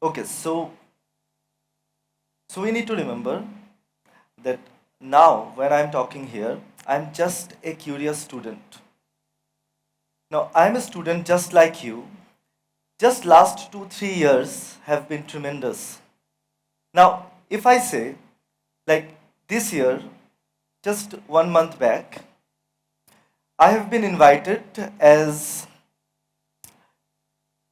Okay, so we need to remember that now when I'm talking here, I'm just a curious student. Now I'm a student just like you. Just last 2 3 years have been tremendous. Now if I say like this year, just 1 month back, I have been invited as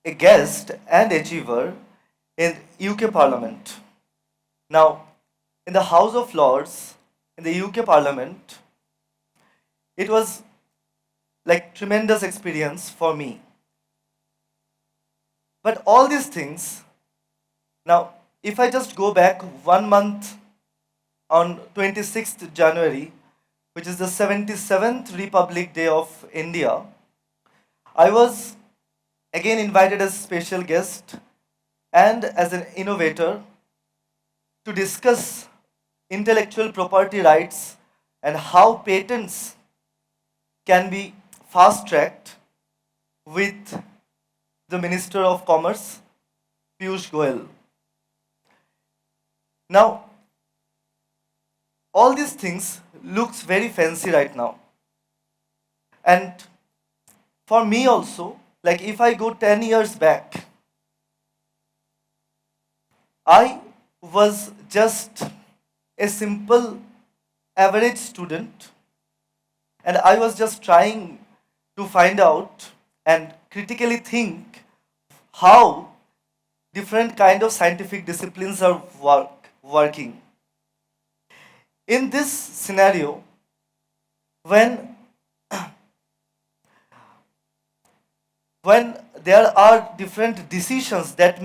a guest and achiever in UK Parliament. Now, in the House of Lords, in the UK Parliament, it was like tremendous experience for me. But all these things, now, if I just go back 1 month on 26th January, which is the 77th Republic Day of India, I was again invited as special guest and as an innovator to discuss intellectual property rights and how patents can be fast tracked with the Minister of Commerce, Piyush Goyal. Now, all these things looks very fancy right now. And for me also, like if I go 10 years back, I was just a simple average student and I was just trying to find out and critically think how different kind of scientific disciplines are working. In this scenario, when when there are different decisions that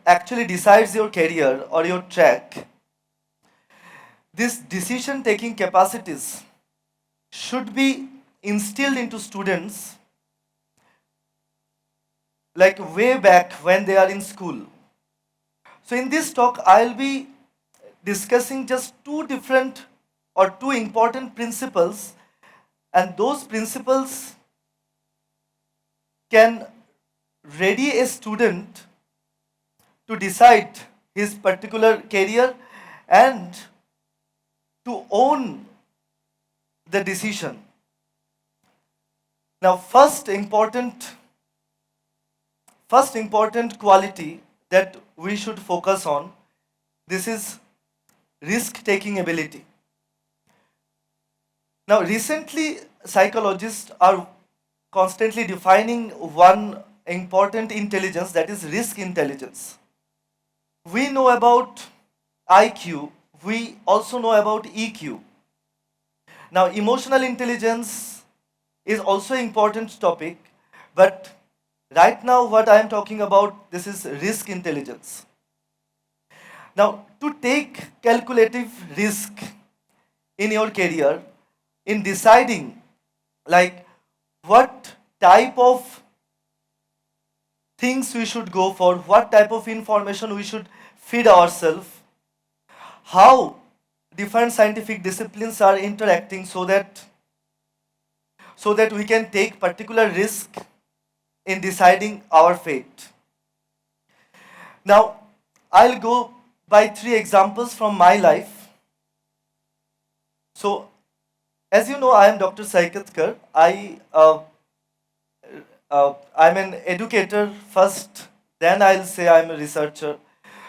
actually decides your career or your track, these decision taking capacities should be instilled into students like way back when they are in school. So in this talk, I'll be discussing just two different or two important principles, and those principles can ready a student to decide his particular career and to own the decision. Now, first important quality that we should focus on, this is risk taking ability. Now recently psychologists are constantly defining one important intelligence, that is risk intelligence. We know about IQ, we also know about EQ. Now emotional intelligence is also an important topic, but right now what I am talking about, this is risk intelligence. Now, to take calculative risk in your career, in deciding like what type of things we should go for, what type of information we should feed ourselves, how different scientific disciplines are interacting so that we can take particular risk in deciding our fate. Now, I'll go by three examples from my life. So, as you know, I am Dr. Saikat Kar. I'm an educator first, then I'll say I'm a researcher.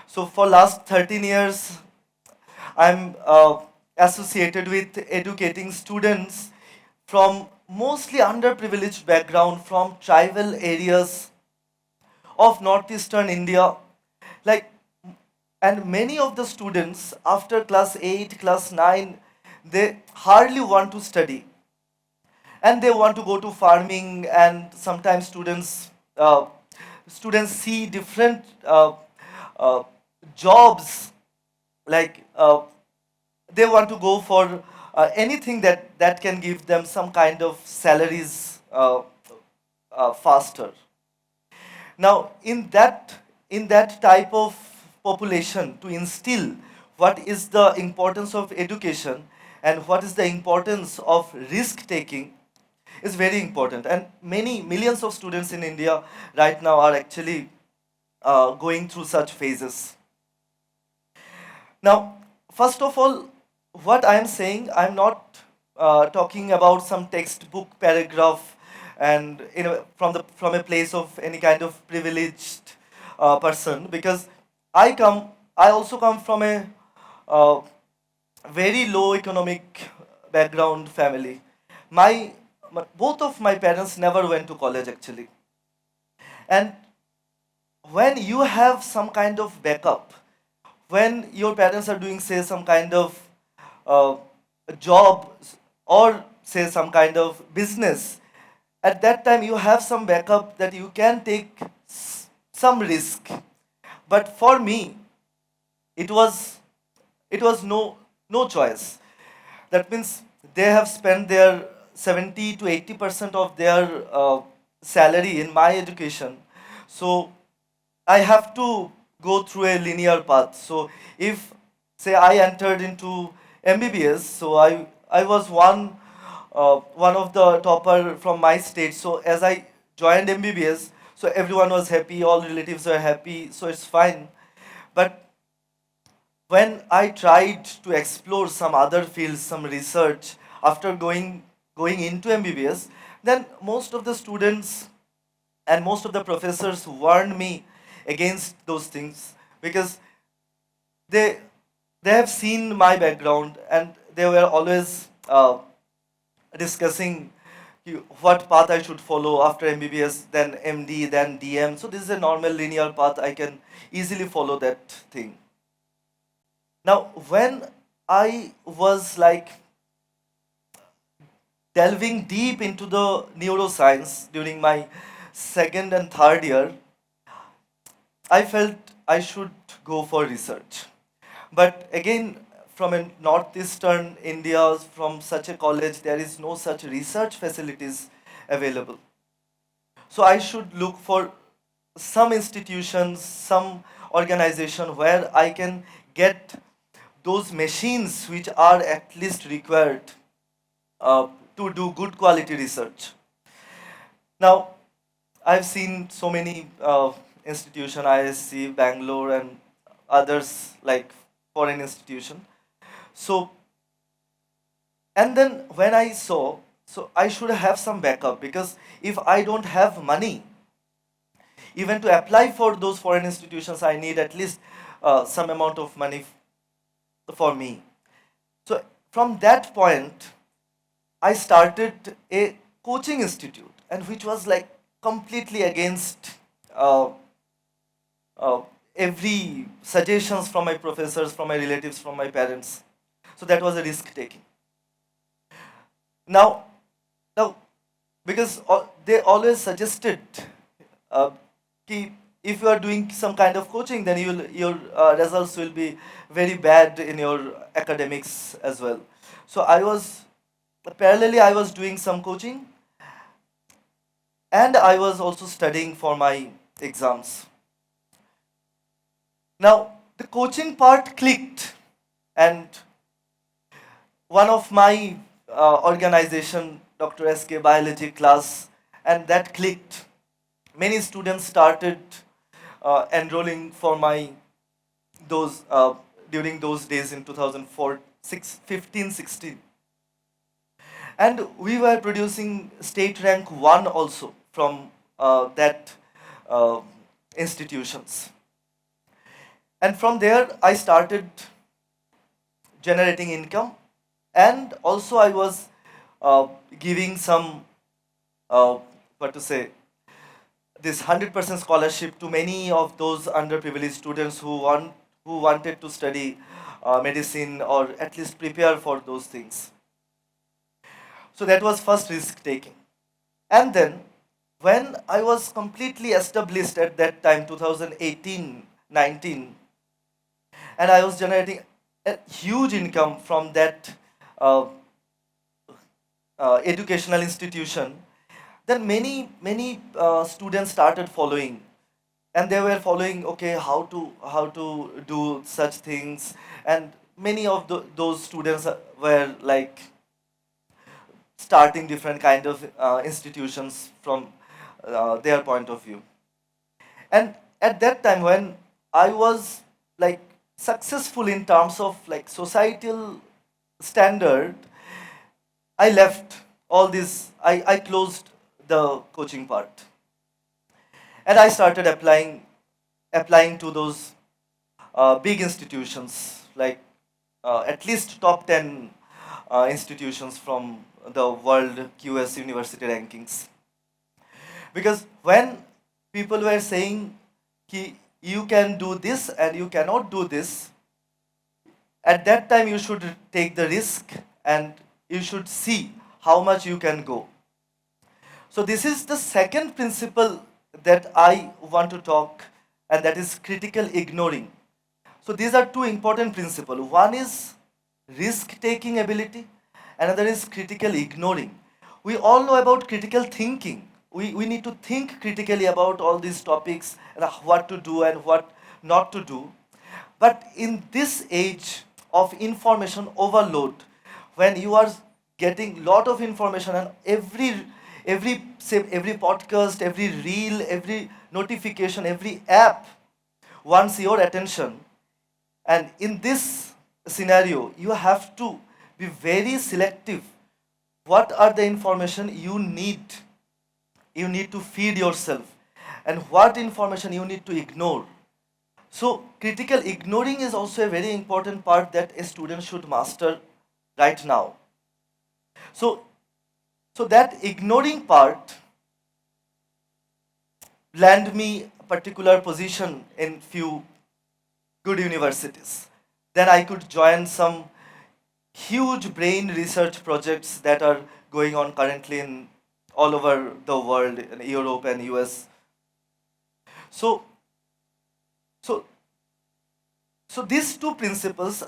So, for last 13 years, I'm associated with educating students from mostly underprivileged background, from tribal areas of northeastern India. Like, and many of the students after class 8, class 9, they hardly want to study and they want to go to farming, and sometimes students see different uh, jobs, like they want to go for anything that can give them some kind of salaries faster. Now, in that type of population, to instill what is the importance of education and what is the importance of risk taking is very important. And many millions of students in India right now are actually going through such phases. Now, first of all, what I am saying, I'm not talking about some textbook paragraph and from a place of any kind of privileged person, because I also come from a uh, very low economic background family. Both of my parents never went to college actually, and when you have some kind of backup, when your parents are doing say some kind of uh, job or say some kind of business, at that time you have some backup that you can take some risk. But for me, it was no choice. That means they have spent their 70 to 80% of their salary in my education. So I have to go through a linear path. So if say I entered into MBBS, so I was one of the topper from my state. So as I joined MBBS, so everyone was happy, all relatives were happy, so it's fine. But when I tried to explore some other fields, some research after going into MBBS, then most of the students and most of the professors warned me against those things, because they they have seen my background and they were always discussing what path I should follow after MBBS, then MD, then DM. So this is a normal linear path. I can easily follow that thing. Now, when I was like delving deep into the neuroscience during my second and third year, I felt I should go for research. But again, from a northeastern India, from such a college, there is no such research facilities available. So I should look for some institutions, some organization where I can get those machines which are at least required uh, to do good quality research. Now, I've seen so many institution, ISC, Bangalore, and others like foreign institution. So, and then when I saw, so I should have some backup, because if I don't have money, even to apply for those foreign institutions, I need at least some amount of money for me. So from that point, I started a coaching institute, and which was like completely against uh, uh, every suggestions from my professors, from my relatives, from my parents. So that was a risk taking. Now, now, because they always suggested, uh, ki if you are doing some kind of coaching, then your results will be very bad in your academics as well. So parallelly I was doing some coaching, and I was also studying for my exams. Now the coaching part clicked, and one of my organization, Dr. SK biology class, and that clicked. Many students started enrolling for my those during those days in 2004, 15, 16, and we were producing state rank one also from that uh, institutions. And from there, I started generating income, and also I was giving some what to say this 100% scholarship to many of those underprivileged students who wanted to study medicine, or at least prepare for those things. So that was first risk taking. And then when I was completely established at that time, 2018, 19, and I was generating a huge income from that uh, educational institution, then many students started following, and they were following, okay, how to do such things. And many of those students were like starting different kind of institutions from their point of view. And at that time when I was like successful in terms of like societal standard, I left all this. I closed the coaching part, and I started applying to those big institutions, like at least top 10 institutions from the world QS university rankings. Because when people were saying ki, you can do this and you cannot do this, at that time you should take the risk and you should see how much you can go. So this is the second principle that I want to talk, and that is critical ignoring. So these are two important principles. One is risk taking ability, another is critical ignoring. We all know about critical thinking. We need to think critically about all these topics and what to do and what not to do. But in this age of information overload, when you are getting lot of information and every podcast, every reel, every notification, every app wants your attention, and in this scenario, you have to be very selective. What are the information you need? You need to feed yourself, and what information you need to ignore. So, critical ignoring is also a very important part that a student should master right now. So, so that ignoring part land me a particular position in few good universities. Then I could join some huge brain research projects that are going on currently in all over the world, in Europe and US. So, so, so these two principles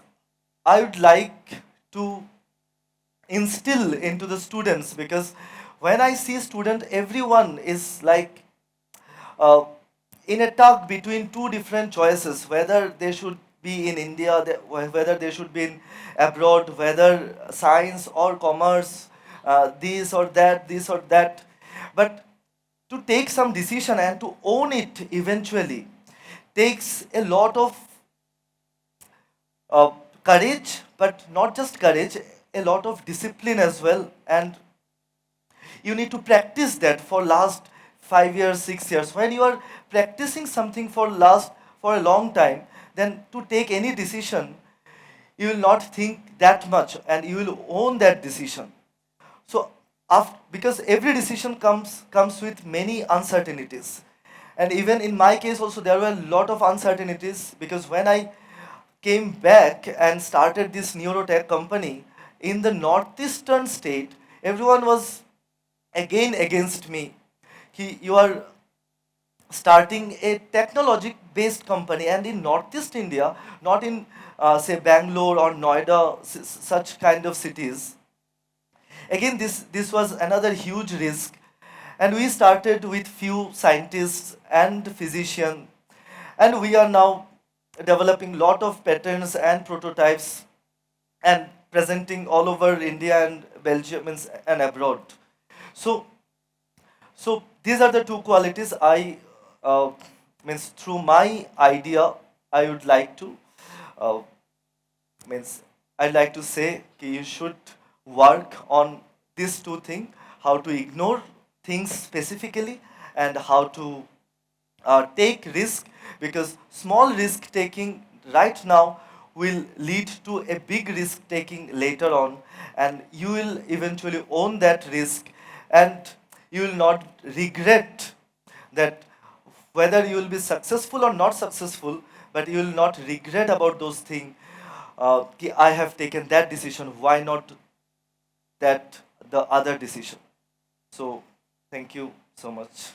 I would like to instill into the students, because when I see student, everyone is like uh, in a tug between two different choices, whether they should be in India, whether they should be in abroad, whether science or commerce, this or that. But to take some decision and to own it eventually takes a lot of uh, courage, but not just courage, a lot of discipline as well. And you need to practice that for last 5 years, 6 years. When you are practicing something for a long time, then to take any decision, you will not think that much and you will own that decision. So because every decision comes with many uncertainties, and even in my case also there were a lot of uncertainties, because when I came back and started this neurotech company in the northeastern state, everyone was again against me. You are starting a technology based company, and in northeast India, not in say Bangalore or Noida, such kind of cities. Again, this was another huge risk, and we started with few scientists and physicians, and we are now developing lot of patterns and prototypes and presenting all over India and Belgium and abroad. So, so these are the two qualities I means through my idea I would like to uh, means I'd like to say कि you should work on these two things: how to ignore things specifically and how to take risk, because small risk taking right now will lead to a big risk taking later on, and you will eventually own that risk, and you will not regret that, whether you will be successful or not successful, but you will not regret about those things. I have taken that decision, why not that the other decision? So thank you so much.